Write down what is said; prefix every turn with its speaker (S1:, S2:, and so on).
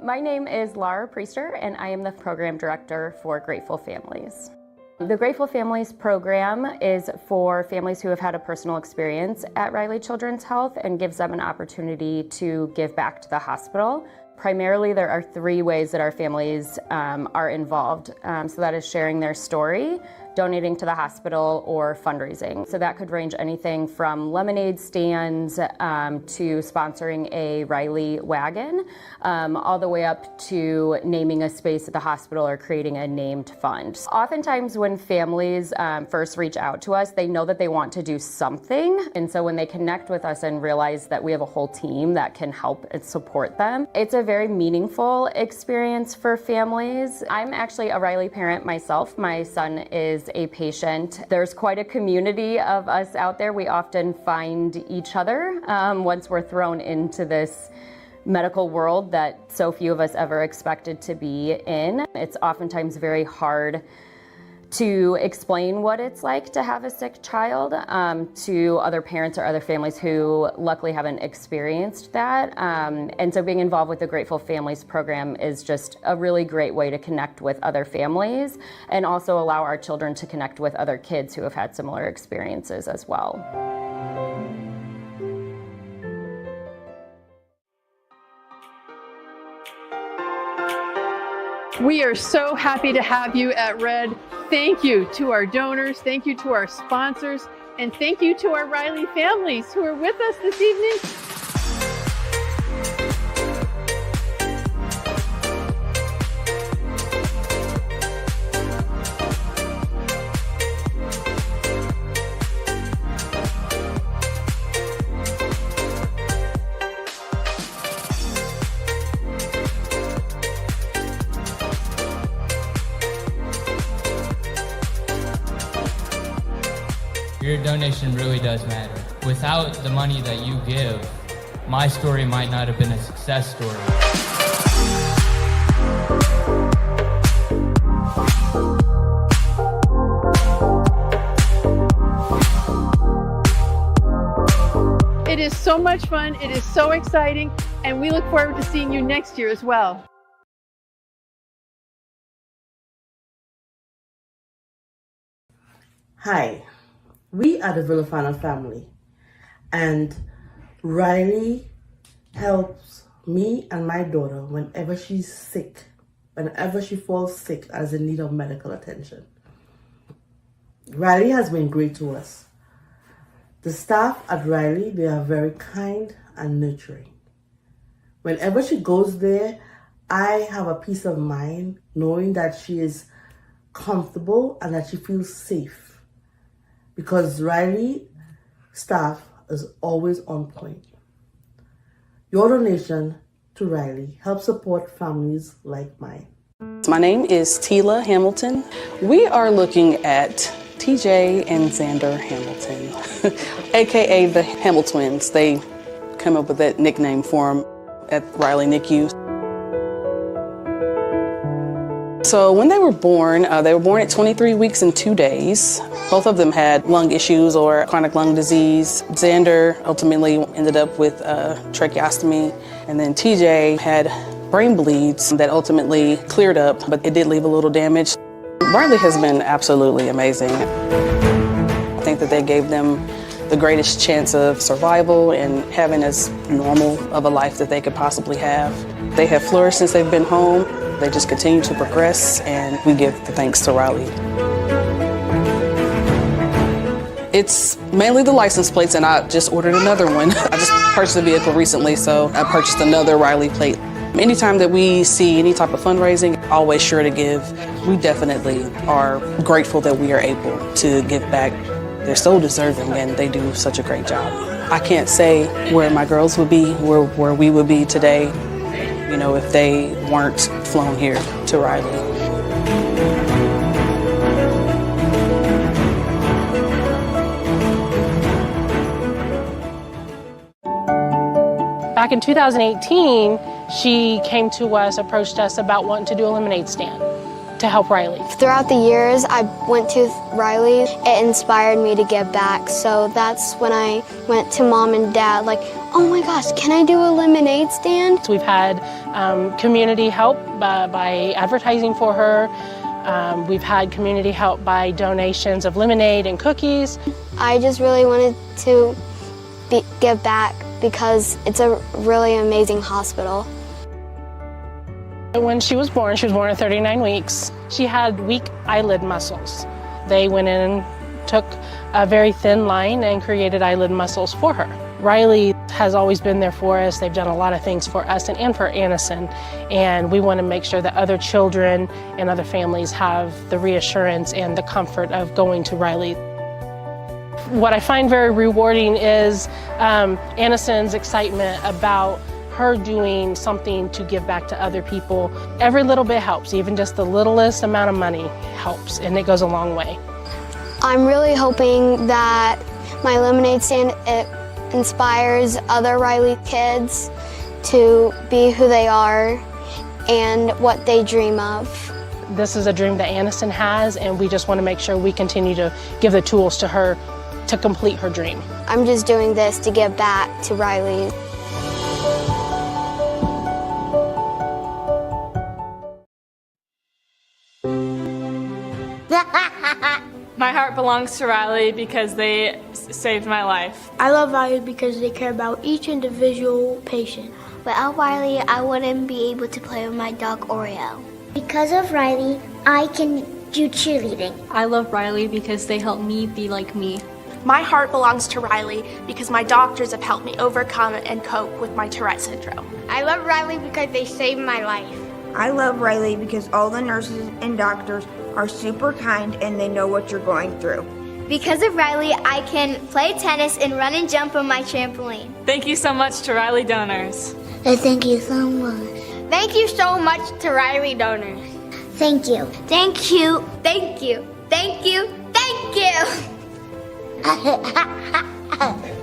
S1: My name is Laura Priester, and I am the program director for Grateful Families. The Grateful Families program is for families who have had a personal experience at Riley Children's Health and gives them an opportunity to give back to the hospital. Primarily, there are three ways that our families are involved. So that is sharing their story, donating to the hospital, or fundraising. So that could range anything from lemonade stands to sponsoring a Riley wagon, all the way up to naming a space at the hospital or creating a named fund. Oftentimes when families first reach out to us, they know that they want to do something. And so when they connect with us and realize that we have a whole team that can help and support them, it's a very meaningful experience for families. I'm actually a Riley parent myself. My son is a patient. There's quite a community of us out there. We often find each other once we're thrown into this medical world that so few of us ever expected to be in. It's oftentimes very hard to explain what it's like to have a sick child to other parents or other families who luckily haven't experienced that. And so being involved with the Grateful Families program is just a really great way to connect with other families and also allow our children to connect with other kids who have had similar experiences as well.
S2: We are so happy to have you at Red. Thank you to our donors, thank you to our sponsors, and thank you to our Riley families who are with us this evening.
S3: Your donation really does matter. Without the money that you give, my story might not have been a success story.
S2: It is so much fun, it is so exciting, and we look forward to seeing you next year as well.
S4: Hi. We are the Villafana family, and Riley helps me and my daughter whenever she's sick, whenever she falls sick as in need of medical attention. Riley has been great to us. The staff at Riley, they are very kind and nurturing. Whenever she goes there, I have a peace of mind knowing that she is comfortable and that she feels safe. Because Riley staff is always on point. Your donation to Riley helps support families like mine.
S5: My name is Tila Hamilton. We are looking at TJ and Xander Hamilton, aka the Hamiltwins. They come up with that nickname for them at Riley NICU. So when they were born at 23 weeks and 2 days. Both of them had lung issues or chronic lung disease. Xander ultimately ended up with a tracheostomy, and then TJ had brain bleeds that ultimately cleared up, but it did leave a little damage. Riley has been absolutely amazing. I think that they gave them the greatest chance of survival and having as normal of a life that they could possibly have. They have flourished since they've been home. They just continue to progress, and we give the thanks to Riley. It's mainly the license plates, and I just ordered another one. I just purchased a vehicle recently, so I purchased another Riley plate. Anytime that we see any type of fundraising, always sure to give. We definitely are grateful that we are able to give back. They're so deserving, and they do such a great job. I can't say where my girls would be, where we would be today, you know, if they weren't flown here to Riley.
S6: Back in 2018, she came to us, approached us about wanting to do a lemonade stand. to help Riley.
S7: Throughout the years I went to Riley, it inspired me to give back. So that's when I went to Mom and Dad, like, oh my gosh, can I do a lemonade stand?
S6: So we've had community help by advertising for her. We've had community help by donations of lemonade and cookies.
S7: I just really wanted to give back because it's a really amazing hospital.
S6: When she was born at 39 weeks. She had weak eyelid muscles. They went in and took a very thin line and created eyelid muscles for her. Riley has always been there for us. They've done a lot of things for us and for Anison, and we want to make sure that other children and other families have the reassurance and the comfort of going to Riley. What I find very rewarding is Anison's excitement about her doing something to give back to other people. Every little bit helps, even just the littlest amount of money helps, and it goes a long way.
S7: I'm really hoping that my lemonade stand inspires other Riley kids to be who they are and what they dream of.
S6: This is a dream that Anison has, and we just want to make sure we continue to give the tools to her to complete her dream.
S7: I'm just doing this to give back to Riley.
S8: My heart belongs to Riley because they saved my life.
S9: I love Riley because they care about each individual patient.
S10: Without Riley, I wouldn't be able to play with my dog Oreo.
S11: Because of Riley, I can do cheerleading.
S12: I love Riley because they help me be like me.
S13: My heart belongs to Riley because my doctors have helped me overcome and cope with my Tourette syndrome.
S14: I love Riley because they saved my life.
S15: I love Riley because all the nurses and doctors are super kind and they know what you're going through.
S10: Because of Riley, I can play tennis and run and jump on my trampoline.
S8: Thank you so much to Riley donors.
S11: Thank you so much.
S14: Thank you so much to Riley donors.
S11: Thank you.
S10: Thank you. Thank you. Thank you. Thank you.